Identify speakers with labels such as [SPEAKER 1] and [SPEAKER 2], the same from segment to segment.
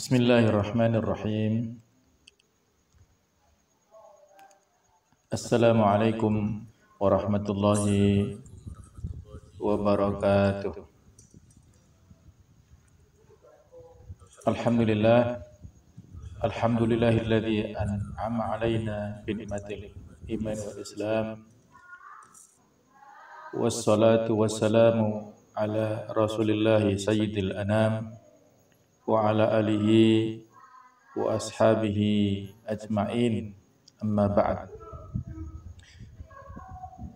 [SPEAKER 1] Bismillahirrahmanirrahim. Assalamualaikum warahmatullahi wabarakatuh. Alhamdulillahilladzi an'ama alaina bi ni'matil iman wal islam. Wassalatu wassalamu ala Rasulillahi sayyidil anam wa ala alihi wa ashabihi ajma'in, amma ba'd.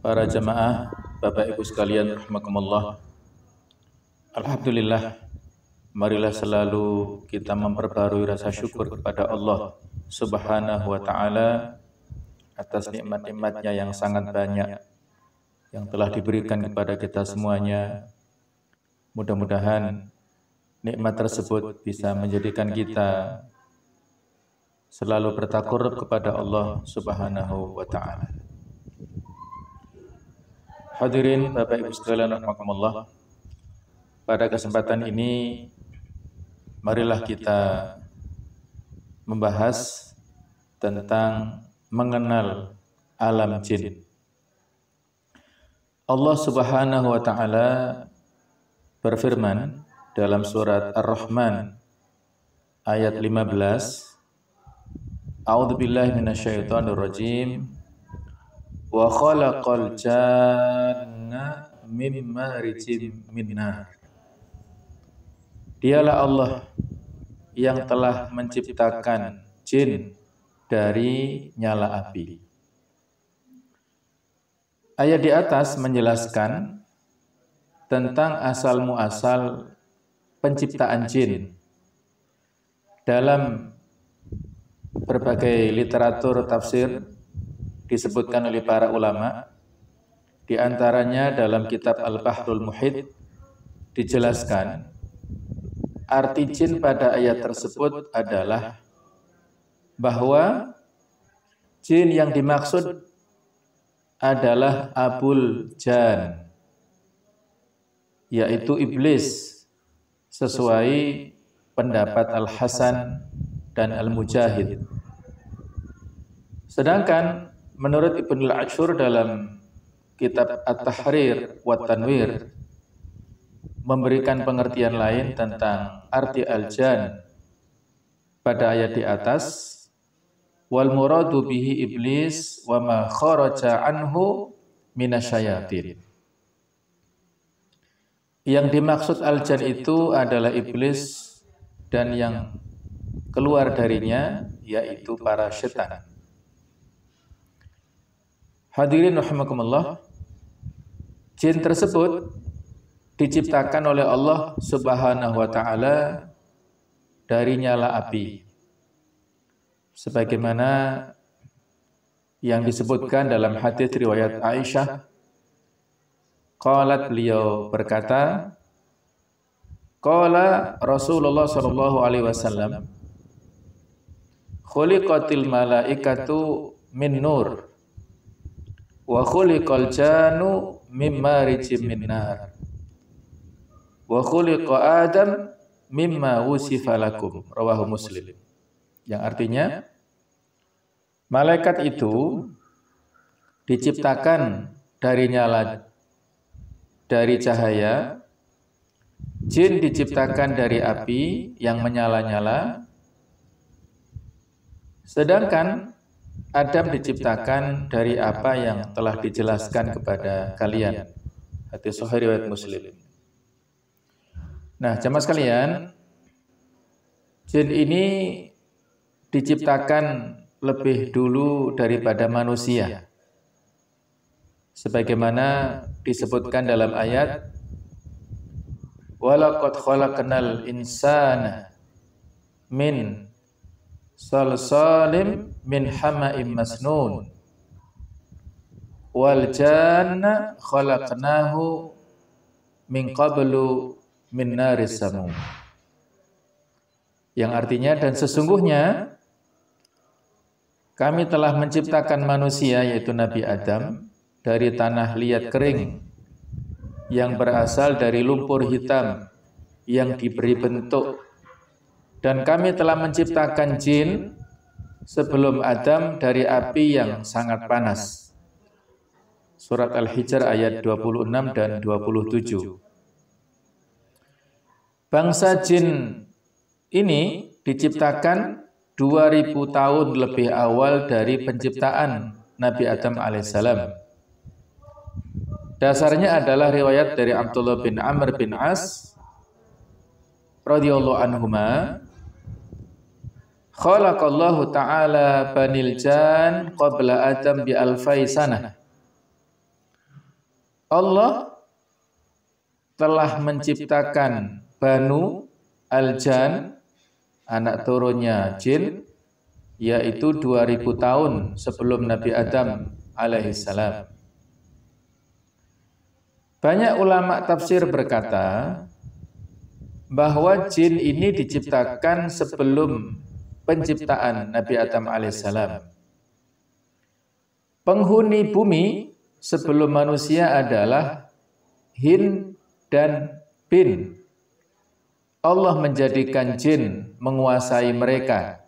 [SPEAKER 1] Para jamaah, Bapak Ibu sekalian rahimakumullah, alhamdulillah, marilah selalu kita memperbarui rasa syukur kepada Allah Subhanahu wa ta'ala atas nikmat-nikmatnya yang sangat banyak yang telah diberikan kepada kita semuanya. Mudah-mudahan nikmat tersebut bisa menjadikan kita selalu bertakarrub kepada Allah Subhanahu wa ta'ala. Hadirin Bapak Ibu sekalian rahimakumullah, pada kesempatan ini marilah kita membahas tentang mengenal alam jin. Allah Subhanahu wa ta'ala berfirman dalam surat Ar-Rahman ayat 15, A'udzubillahi minasyaitonir rajim. Wa khalaqal janna min marijim min nar. Dialah Allah yang telah menciptakan jin dari nyala api. Ayat di atas menjelaskan tentang asal muasal penciptaan jin. Dalam berbagai literatur tafsir disebutkan oleh para ulama, di antaranya dalam kitab Al-Bahrul Muhit dijelaskan arti jin pada ayat tersebut adalah bahwa jin yang dimaksud adalah Abul Jan, yaitu iblis, sesuai pendapat Al-Hasan dan Al-Mujahid. Sedangkan menurut Ibnul Ashur dalam kitab At-Tahrir wa Tanwir memberikan pengertian lain tentang arti al-jan pada ayat di atas, wal muradu bihi iblis wa ma kharaja anhu minasyayatin. Yang dimaksud al-jan itu adalah iblis dan yang keluar darinya yaitu para setan. Hadirin rahimakumullah, jin tersebut diciptakan oleh Allah Subhanahu wa ta'ala dari nyala api, sebagaimana yang disebutkan dalam hadits riwayat Aisyah. Qalat, beliau berkata, qala Rasulullah sallallahu alaihi wasallam, khuliqatil malaikatu min nur wa khuliqal janu mimma rijim min nar wa khuliqa Adam mimma wusifa lakum, rawahu Muslim. Yang artinya, malaikat itu diciptakan dari nyala, dari cahaya, jin diciptakan dari api yang menyala-nyala, sedangkan Adam diciptakan dari apa yang telah dijelaskan kepada kalian. Hadits sahih riwayat Muslim. Nah, jamaah sekalian, jin ini diciptakan lebih dulu daripada manusia, sebagaimana disebutkan dalam ayat, walaqad khalaqnal insana min salsalim min hama'im masnun wal janna khalaqnahu min qablu min naris samum. Yang artinya, dan sesungguhnya kami telah menciptakan manusia, yaitu Nabi Adam, dari tanah liat kering yang berasal dari lumpur hitam yang diberi bentuk Dan kami telah menciptakan jin sebelum Adam dari api yang sangat panas. Surat Al-Hijr ayat 26 dan 27. Bangsa jin ini diciptakan 2000 tahun lebih awal dari penciptaan Nabi Adam alaihissalam. Dasarnya adalah riwayat dari Abdullah bin Amr bin As radhiyallahu anhuma, khalaqallahu ta'ala banil jan qabla Adam bi alfai sanah. Allah telah menciptakan Banu Al-Jan, anak turunnya jin, yaitu 2000 tahun sebelum Nabi Adam alaihissalam. Banyak ulama tafsir berkata bahwa jin ini diciptakan sebelum penciptaan Nabi Adam alaihissalam. Penghuni bumi sebelum manusia adalah Hin dan Bin. Allah menjadikan jin menguasai mereka.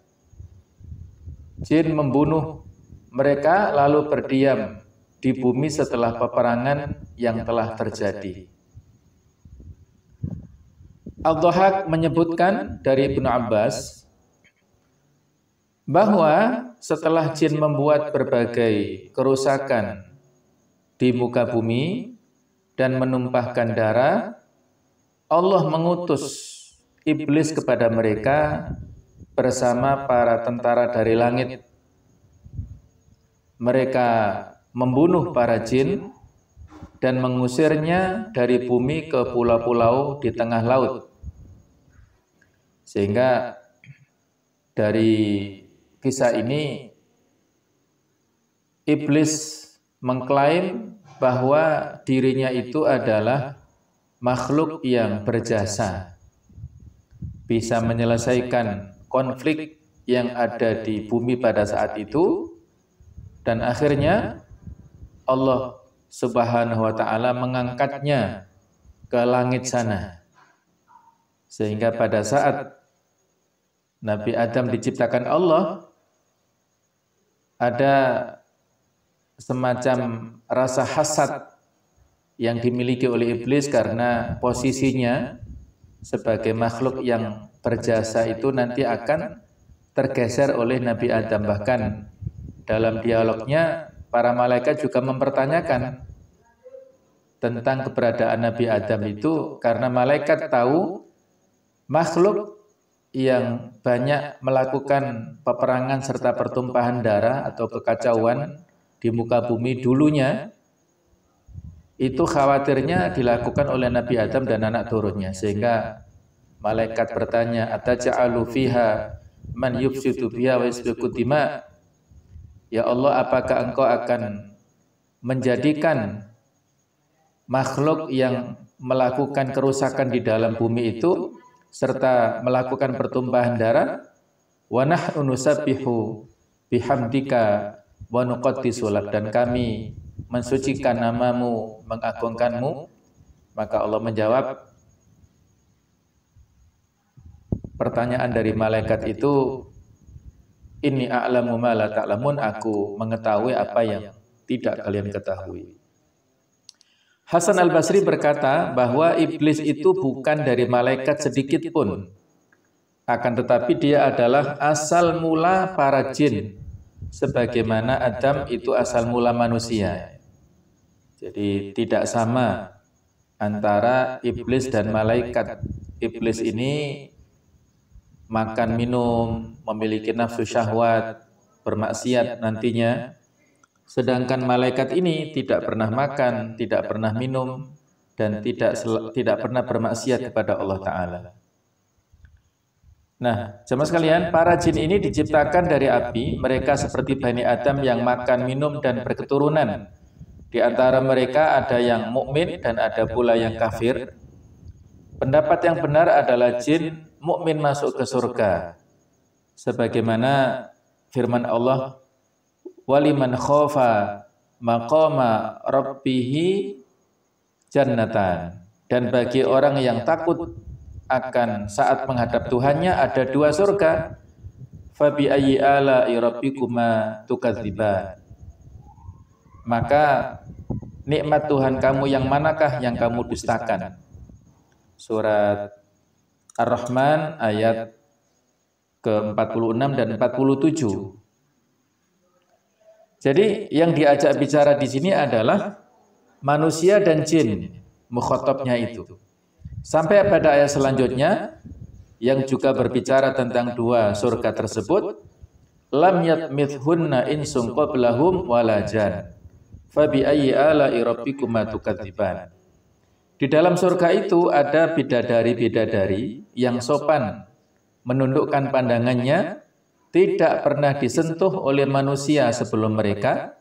[SPEAKER 1] Jin membunuh mereka lalu berdiam di bumi setelah peperangan yang telah terjadi. Al-Dhahak menyebutkan dari Ibnu Abbas bahwa setelah jin membuat berbagai kerusakan di muka bumi dan menumpahkan darah, Allah mengutus iblis kepada mereka bersama para tentara dari langit. Mereka membunuh para jin dan mengusirnya dari bumi ke pulau-pulau di tengah laut. Sehingga dari kisah ini iblis mengklaim bahwa dirinya itu adalah makhluk yang berjasa, bisa menyelesaikan konflik yang ada di bumi pada saat itu, dan akhirnya Allah Subhanahu wa ta'ala mengangkatnya ke langit sana. Sehingga pada saat Nabi Adam diciptakan Allah, ada semacam rasa hasad yang dimiliki oleh iblis karena posisinya sebagai makhluk yang berjasa itu nanti akan tergeser oleh Nabi Adam. Bahkan dalam dialognya para malaikat juga mempertanyakan tentang keberadaan Nabi Adam itu, karena malaikat tahu makhluk yang banyak melakukan peperangan serta pertumpahan darah atau kekacauan di muka bumi dulunya, itu khawatirnya dilakukan oleh Nabi Adam dan anak turunnya. Sehingga malaikat bertanya, ataj'alu fiha man yufsidu biha wa yasfiku dima. Ya Allah, apakah engkau akan menjadikan makhluk yang melakukan kerusakan di dalam bumi itu serta melakukan pertumpahan darah? Wa nahnu nusabbihu bihamdika wa nuqaddisu lak, dan kami mensucikan namamu, mengagungkanmu. Maka Allah menjawab pertanyaan dari malaikat itu, inni a'lamu ma la ta'lamun, aku mengetahui apa yang tidak kalian ketahui. Hasan Al-Basri berkata bahwa iblis itu bukan dari malaikat sedikit pun, akan tetapi dia adalah asal mula para jin, sebagaimana Adam itu asal mula manusia. Jadi tidak sama antara iblis dan malaikat. Iblis ini makan minum, memiliki nafsu syahwat, bermaksiat nantinya. Sedangkan malaikat ini tidak pernah makan, tidak pernah minum, dan tidak pernah bermaksiat kepada Allah Ta'ala. Nah, jemaah sekalian, para jin ini diciptakan dari api. Mereka seperti Bani Adam yang makan, minum, dan berketurunan. Di antara mereka ada yang mukmin dan ada pula yang kafir. Pendapat yang benar adalah jin mukmin masuk ke surga. Sebagaimana firman Allah, waliman khofa maqama rabbihi jannatan, dan bagi orang yang takut akan saat menghadap Tuhannya ada dua surga. Fabi ayyi ala'i rabbikuma tukadziban. Maka nikmat Tuhan kamu yang manakah yang kamu dustakan? Surat Ar-Rahman ayat ke-46 dan 47. Jadi yang diajak bicara di sini adalah manusia dan jin, mukhatabnya itu. Sampai pada ayat selanjutnya yang juga berbicara tentang dua surga tersebut, lam yatmithunna insun qablahum wala jan. Fabi ayyi ala'i rabbikuma tukadziban. Di dalam surga itu ada bidadari-bidadari yang sopan, menundukkan pandangannya, tidak pernah disentuh oleh manusia sebelum mereka,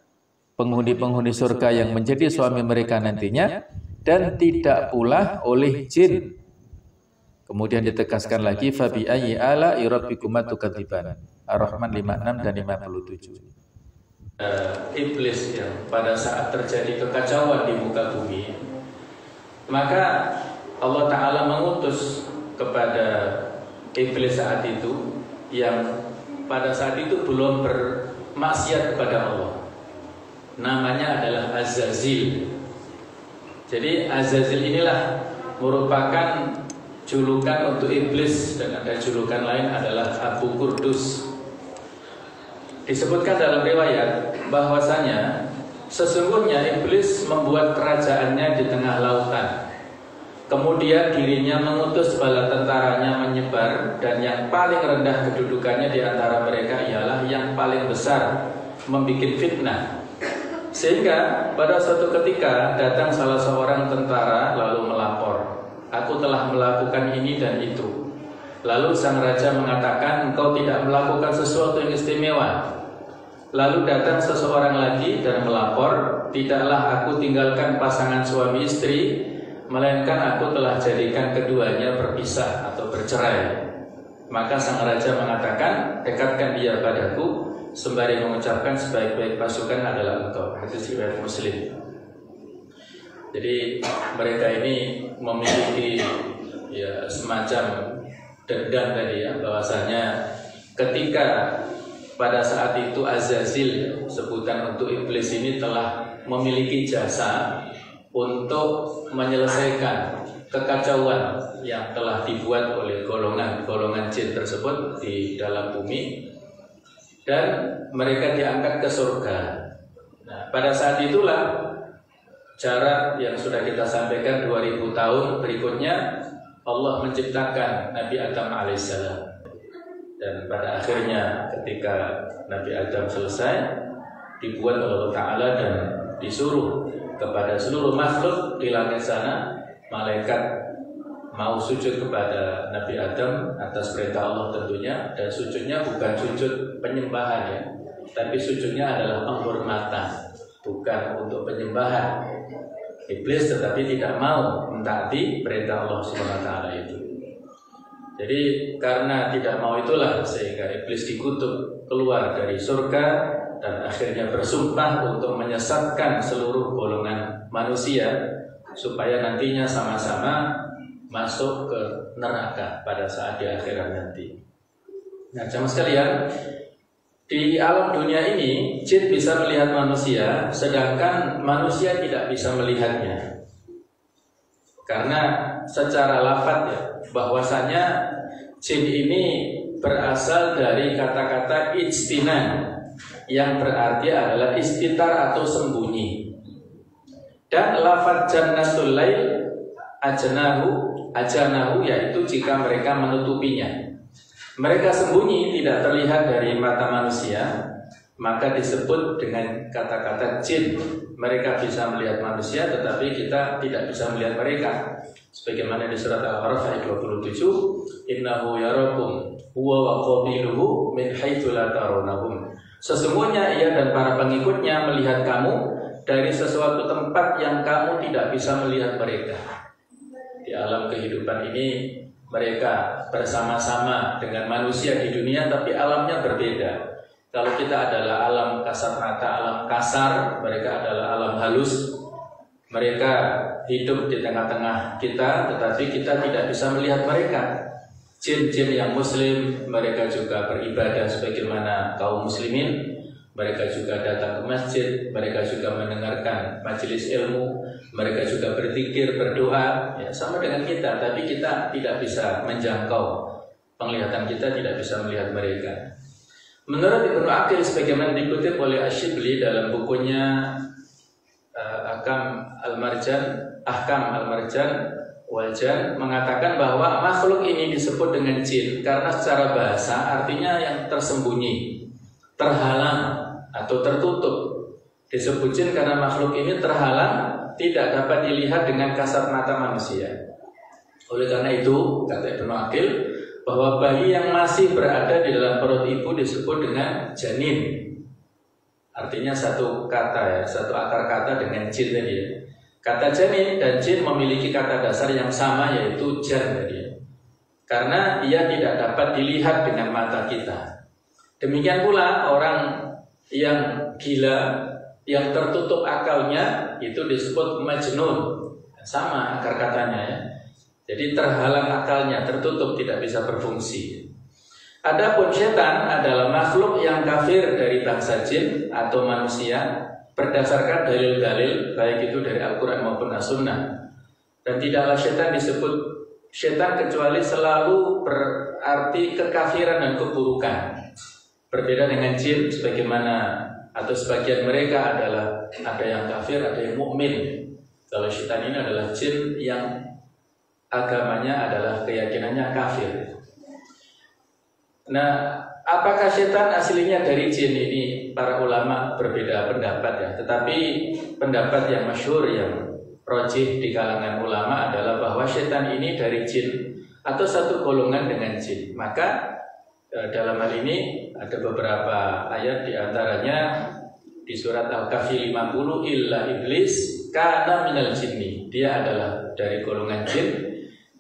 [SPEAKER 1] penghuni-penghuni surga yang menjadi suami mereka nantinya, dan tidak pula oleh jin. Kemudian ditegaskan lagi, fabi ayyi ala'i rabbikuma tukadziban. Ar-Rahman 56 dan 57. Iblis yang pada saat terjadi kekacauan di muka bumi, maka Allah Ta'ala mengutus kepada iblis saat itu yang pada saat itu belum bermaksiat kepada Allah. Namanya adalah Azazil. Jadi Azazil inilah merupakan julukan untuk iblis, dan ada julukan lain adalah Abu Kurdus. Disebutkan dalam riwayat bahwasanya sesungguhnya iblis membuat kerajaannya di tengah lautan. Kemudian dirinya mengutus bala tentaranya menyebar, dan yang paling rendah kedudukannya di antara mereka ialah yang paling besar membuat fitnah. Sehingga pada suatu ketika datang salah seorang tentara lalu melapor, aku telah melakukan ini dan itu. Lalu sang raja mengatakan, engkau tidak melakukan sesuatu yang istimewa. Lalu datang seseorang lagi dan melapor, tidaklah aku tinggalkan pasangan suami istri, melainkan aku telah jadikan keduanya berpisah atau bercerai. Maka sang raja mengatakan, dekatkan dia padaku, sembari mengucapkan sebaik-baik pasukan adalah engkau. Hadis riwayat Muslim. Jadi mereka ini memiliki semacam dendam tadi ya, bahwasanya ketika pada saat itu Azazil, sebutan untuk iblis ini, telah memiliki jasa untuk menyelesaikan kekacauan yang telah dibuat oleh golongan jin tersebut di dalam bumi, dan mereka diangkat ke surga. Nah, pada saat itulah jarak yang sudah kita sampaikan 2000 tahun berikutnya Allah menciptakan Nabi Adam alaihissalam. Dan pada akhirnya ketika Nabi Adam selesai, dibuat oleh Allah Ta'ala dan disuruh kepada seluruh makhluk di langit sana, malaikat mau sujud kepada Nabi Adam atas perintah Allah tentunya. Dan sujudnya bukan sujud penyembahan ya, tapi sujudnya adalah penghormatan, bukan untuk penyembahan. Iblis tetapi tidak mau mentaati perintah Allah SWT itu. Jadi karena tidak mau itulah sehingga iblis dikutuk keluar dari surga dan akhirnya bersumpah untuk menyesatkan seluruh golongan manusia supaya nantinya sama-sama masuk ke neraka pada saat di akhirat nanti. Nah, jamaah sekalian, di alam dunia ini jin bisa melihat manusia, sedangkan manusia tidak bisa melihatnya. Karena secara lafaz ya, bahwasanya jin ini berasal dari kata-kata ijtinan yang berarti adalah istitar atau sembunyi. Dan lafaz jannatul lail ajanahu yaitu jika mereka menutupinya. Mereka sembunyi, tidak terlihat dari mata manusia, maka disebut dengan kata-kata jin. Mereka bisa melihat manusia, tetapi kita tidak bisa melihat mereka. Sebagaimana di surat Al-A'raf ayat 27, innahu yarakum huwa wa qabiluhu min haitsu la tarawnahum. Sesungguhnya ia dan para pengikutnya melihat kamu dari sesuatu tempat yang kamu tidak bisa melihat mereka. Di alam kehidupan ini mereka bersama-sama dengan manusia di dunia, tapi alamnya berbeda. Kalau kita adalah alam kasat mata, alam kasar, mereka adalah alam halus. Mereka hidup di tengah-tengah kita, tetapi kita tidak bisa melihat mereka. Jin-jin yang muslim, mereka juga beribadah sebagaimana kaum muslimin. Mereka juga datang ke masjid, mereka juga mendengarkan majelis ilmu, mereka juga berzikir, berdoa, ya, sama dengan kita, tapi kita tidak bisa menjangkau. Penglihatan kita tidak bisa melihat mereka. Menurut Ibnu Aqil sebagaimana dikutip oleh Asy-Syibli dalam bukunya Ahkam Al-Marjan wal Jan, mengatakan bahwa makhluk ini disebut dengan jin karena secara bahasa artinya yang tersembunyi, terhalang atau tertutup. Disebut jin karena makhluk ini terhalang, tidak dapat dilihat dengan kasat mata manusia. Oleh karena itu, kata Ibnu Aqil, bahwa bayi yang masih berada di dalam perut ibu disebut dengan janin. Artinya satu kata, ya, satu akar kata dengan jin tadi, ya. Kata janin dan jin memiliki kata dasar yang sama, yaitu jan tadi, ya. Karena ia tidak dapat dilihat dengan mata kita. Demikian pula orang yang gila, yang tertutup akalnya, itu disebut majnun. Sama akar katanya, ya. Jadi terhalang akalnya, tertutup, tidak bisa berfungsi. Adapun setan adalah makhluk yang kafir dari bangsa jin atau manusia berdasarkan dalil-dalil baik itu dari Al-Quran maupun As-Sunnah. Dan tidaklah setan disebut setan kecuali selalu berarti kekafiran dan keburukan. Berbeda dengan jin, sebagaimana atau sebagian mereka adalah ada yang kafir, ada yang mukmin. Kalau setan ini adalah jin yang agamanya adalah keyakinannya kafir. Nah, apakah setan aslinya dari jin ini? Para ulama berbeda pendapat, ya. Tetapi pendapat yang masyhur, yang rajih di kalangan ulama adalah bahwa setan ini dari jin atau satu golongan dengan jin. Maka dalam hal ini ada beberapa ayat, di antaranya di surat Al-Kahfi 50, illa iblis kana minal jinni. Dia adalah dari golongan jin.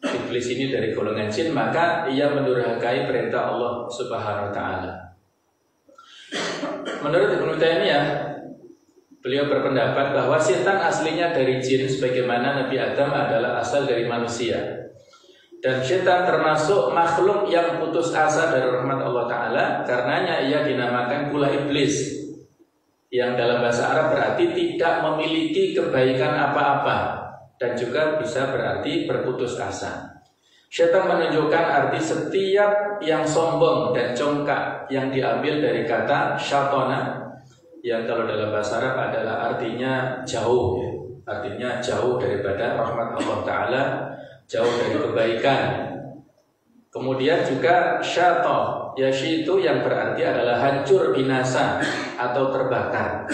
[SPEAKER 1] Iblis ini dari golongan jin, maka ia mendurhakai perintah Allah Subhanahu wa taala. Menurut Ibnu Taimiyah, beliau berpendapat bahwa setan aslinya dari jin sebagaimana Nabi Adam adalah asal dari manusia. Dan setan termasuk makhluk yang putus asa dari rahmat Allah taala, karenanya ia dinamakan pula iblis, yang dalam bahasa Arab berarti tidak memiliki kebaikan apa-apa, dan juga bisa berarti berputus asa. Syaitan menunjukkan arti setiap yang sombong dan congkak yang diambil dari kata syatona, yang kalau dalam bahasa Arab adalah artinya jauh, artinya jauh daripada rahmat Allah taala, jauh dari kebaikan. Kemudian juga syatoh, yaitu yang berarti adalah hancur, binasa atau terbakar.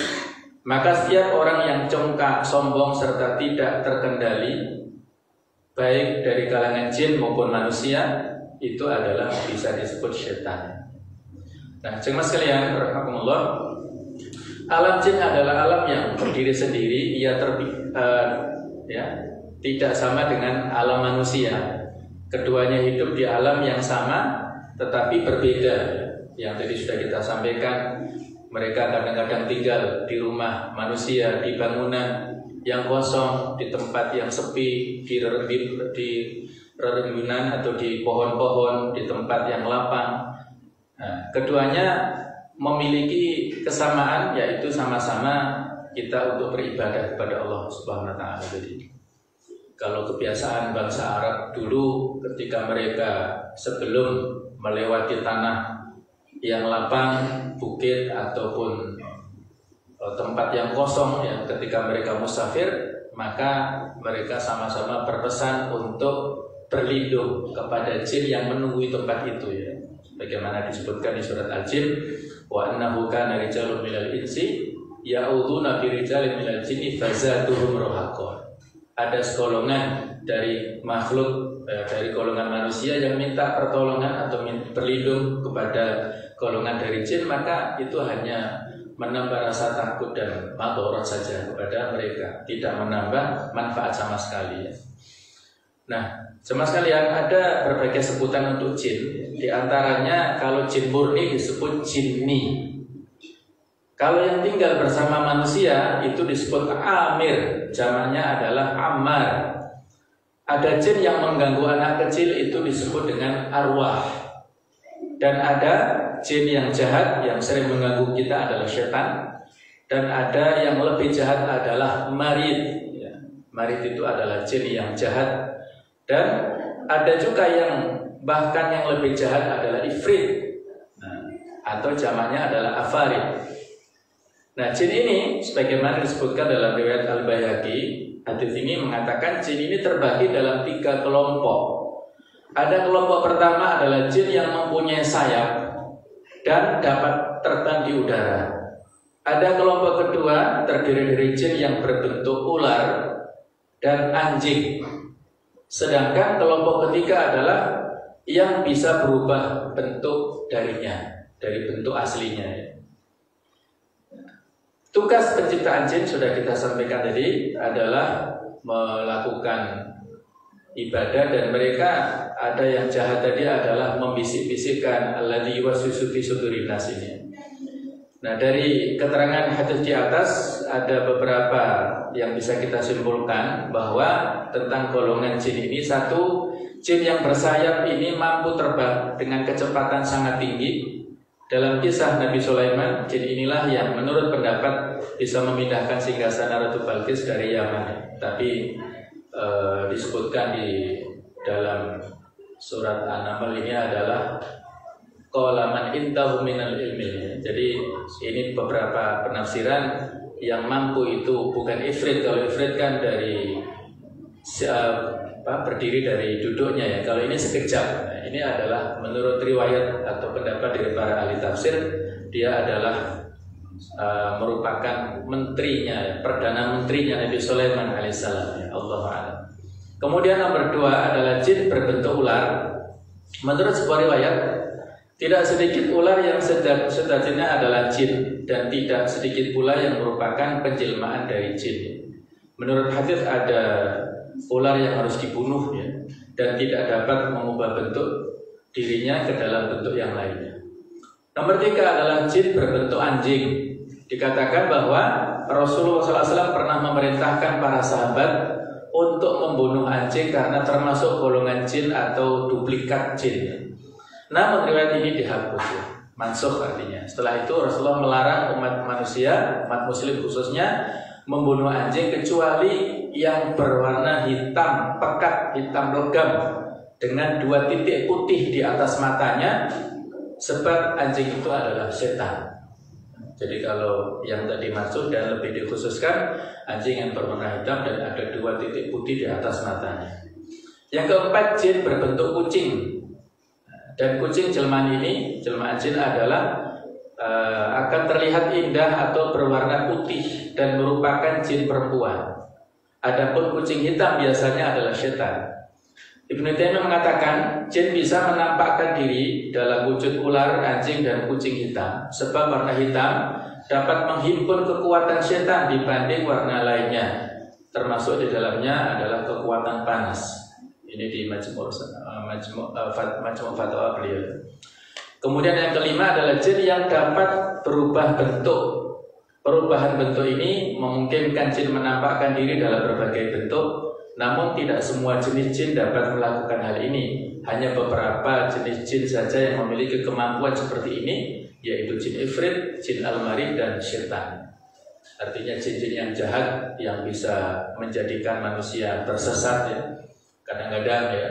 [SPEAKER 1] Maka setiap orang yang congkak, sombong serta tidak terkendali, baik dari kalangan jin maupun manusia, itu adalah bisa disebut setan. Nah, jemaah sekalian, rahimakumullah, alam jin adalah alam yang berdiri sendiri, ia tidak sama dengan alam manusia. Keduanya hidup di alam yang sama, tetapi berbeda. Yang tadi sudah kita sampaikan, mereka kadang-kadang tinggal di rumah manusia, di bangunan yang kosong, di tempat yang sepi, di rerembunan atau di pohon-pohon, di tempat yang lapang. Nah, keduanya memiliki kesamaan, yaitu sama-sama kita untuk beribadah kepada Allah Subhanahu wa taala. Jadi, kalau kebiasaan bangsa Arab dulu ketika mereka sebelum melewati tanah yang lapang, bukit ataupun tempat yang kosong, ya, ketika mereka musafir, maka mereka sama-sama berpesan untuk berlindung kepada jin yang menunggu tempat itu, ya. Bagaimana disebutkan di surat Al-Jin, wa annahu kana rijalun minal insi ya'udzuuna bi rijalin minal jinni fazaduhum rahaqa. Ada segolongan dari makhluk, dari golongan manusia yang minta pertolongan atau berlindung kepada golongan dari jin, maka itu hanya menambah rasa takut dan madharat saja kepada mereka, tidak menambah manfaat sama sekali. Nah, jemaah sekalian, ada berbagai sebutan untuk jin. Di antaranya kalau jin murni disebut jinni. Kalau yang tinggal bersama manusia itu disebut amir, jamaknya adalah ammar. Ada jin yang mengganggu anak kecil itu disebut dengan arwah. Dan ada jin yang jahat yang sering mengganggu kita adalah setan. Dan ada yang lebih jahat adalah marid. Marid itu adalah jin yang jahat. Dan ada juga yang bahkan yang lebih jahat adalah ifrit, atau jamaknya adalah afarid. Nah, jin ini sebagaimana disebutkan dalam riwayat Al-Baihaqi, hadis ini mengatakan jin ini terbagi dalam 3 kelompok. Ada kelompok pertama adalah jin yang mempunyai sayap dan dapat terbang di udara. Ada kelompok kedua terdiri dari jin yang berbentuk ular dan anjing. Sedangkan kelompok ketiga adalah yang bisa berubah bentuk darinya, dari bentuk aslinya. Tugas penciptaan jin sudah kita sampaikan tadi adalah melakukan ibadah, dan mereka ada yang jahat tadi adalah membisik-bisikkan alladzi yuwaswisu fi sudurin nas ini. Nah, dari keterangan hadis di atas ada beberapa yang bisa kita simpulkan bahwa tentang golongan jin ini. Satu, jin yang bersayap ini mampu terbang dengan kecepatan sangat tinggi. Dalam kisah Nabi Sulaiman, jin inilah yang menurut pendapat bisa memindahkan singgasana Ratu Balqis dari Yaman. Tapi disebutkan di dalam surat An-Naml ini adalah qala man intahu minal ilmi. Jadi ini beberapa penafsiran yang mampu itu bukan ifrit. Kalau ifrit kan dari berdiri dari duduknya ya. Kalau ini sekejap. Nah, ini adalah menurut riwayat atau pendapat dari para ahli tafsir, dia adalah merupakan menterinya, perdana menterinya Nabi Sulaiman alaihissalam. Ya, Allahu a'lam. Kemudian nomor 2 adalah jin berbentuk ular. Menurut sebuah riwayat, tidak sedikit ular yang sejatinya adalah jin, dan tidak sedikit pula yang merupakan penjelmaan dari jin. Menurut hadis ada ular yang harus dibunuh ya, dan tidak dapat mengubah bentuk dirinya ke dalam bentuk yang lainnya. Nomor 3 adalah jin berbentuk anjing. Dikatakan bahwa Rasulullah SAW pernah memerintahkan para sahabat untuk membunuh anjing karena termasuk golongan jin atau duplikat jin. Namun riwayat ini dihapus ya, mansukh artinya. Setelah itu Rasulullah melarang umat manusia, umat muslim khususnya, membunuh anjing kecuali yang berwarna hitam pekat, hitam legam dengan 2 titik putih di atas matanya, sebab anjing itu adalah setan. Jadi kalau yang tadi masuk dan lebih dikhususkan anjing yang berwarna hitam dan ada 2 titik putih di atas matanya. Yang keempat, jin berbentuk kucing. Dan kucing jelmaan ini, jelmaan jin adalah akan terlihat indah atau berwarna putih dan merupakan jin perempuan. Adapun kucing hitam biasanya adalah setan. Ibnu Taimiyah mengatakan jin bisa menampakkan diri dalam wujud ular, anjing, dan kucing hitam, sebab warna hitam dapat menghimpun kekuatan setan dibanding warna lainnya, termasuk di dalamnya adalah kekuatan panas. Ini di Majmu' Fatwa beliau. Kemudian yang kelima adalah jin yang dapat berubah bentuk. Perubahan bentuk ini memungkinkan jin menampakkan diri dalam berbagai bentuk, namun tidak semua jenis jin dapat melakukan hal ini. Hanya beberapa jenis jin saja yang memiliki kemampuan seperti ini, yaitu jin ifrit, jin al-marid, dan syaitan. Artinya jin-jin yang jahat yang bisa menjadikan manusia tersesat ya. Kadang-kadang ya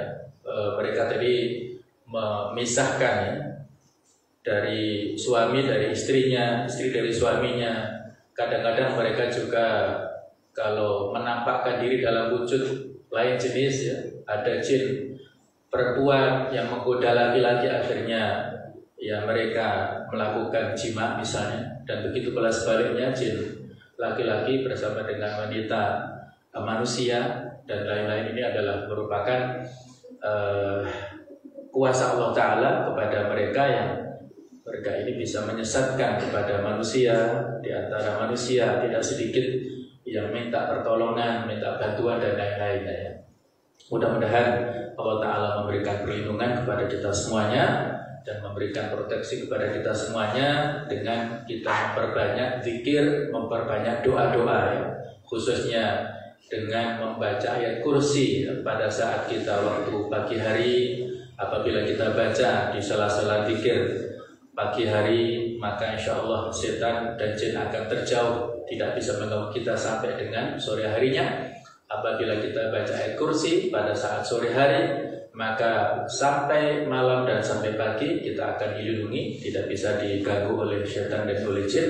[SPEAKER 1] mereka tadi memisahkan ya, dari suami dari istrinya, istri dari suaminya. Kadang-kadang mereka juga kalau menampakkan diri dalam wujud lain jenis ya, ada jin perempuan yang menggoda laki-laki, akhirnya ya mereka melakukan jima misalnya, dan begitu pula sebaliknya jin laki-laki bersama dengan wanita manusia dan lain-lain. Ini adalah merupakan kuasa Allah Ta'ala kepada mereka yang mereka ini bisa menyesatkan kepada manusia. Di antara manusia tidak sedikit yang minta pertolongan, minta bantuan dan lain-lain ya. Mudah-mudahan Allah Ta'ala memberikan perlindungan kepada kita semuanya dan memberikan proteksi kepada kita semuanya dengan kita memperbanyak zikir, memperbanyak doa-doa ya. Khususnya dengan membaca ayat kursi pada saat kita waktu pagi hari. Apabila kita baca di sela-sela zikir pagi hari, maka insya Allah setan dan jin akan terjauh, tidak bisa mengganggu kita sampai dengan sore harinya. Apabila kita baca ayat kursi pada saat sore hari, maka sampai malam dan sampai pagi kita akan dilindungi, tidak bisa diganggu oleh setan dan oleh jin.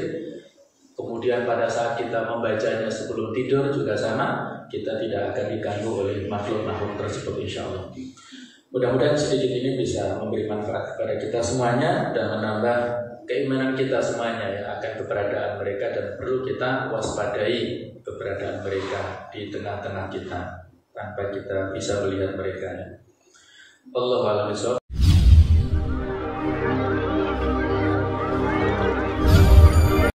[SPEAKER 1] Kemudian pada saat kita membacanya sebelum tidur juga sama, kita tidak akan diganggu oleh makhluk-makhluk tersebut insya Allah. Mudah-mudahan sedikit ini bisa memberi manfaat kepada kita semuanya dan menambah keimanan kita semuanya ya akan keberadaan mereka, dan perlu kita waspadai keberadaan mereka di tengah-tengah kita tanpa kita bisa melihat mereka. Allahu a'lam bishawab.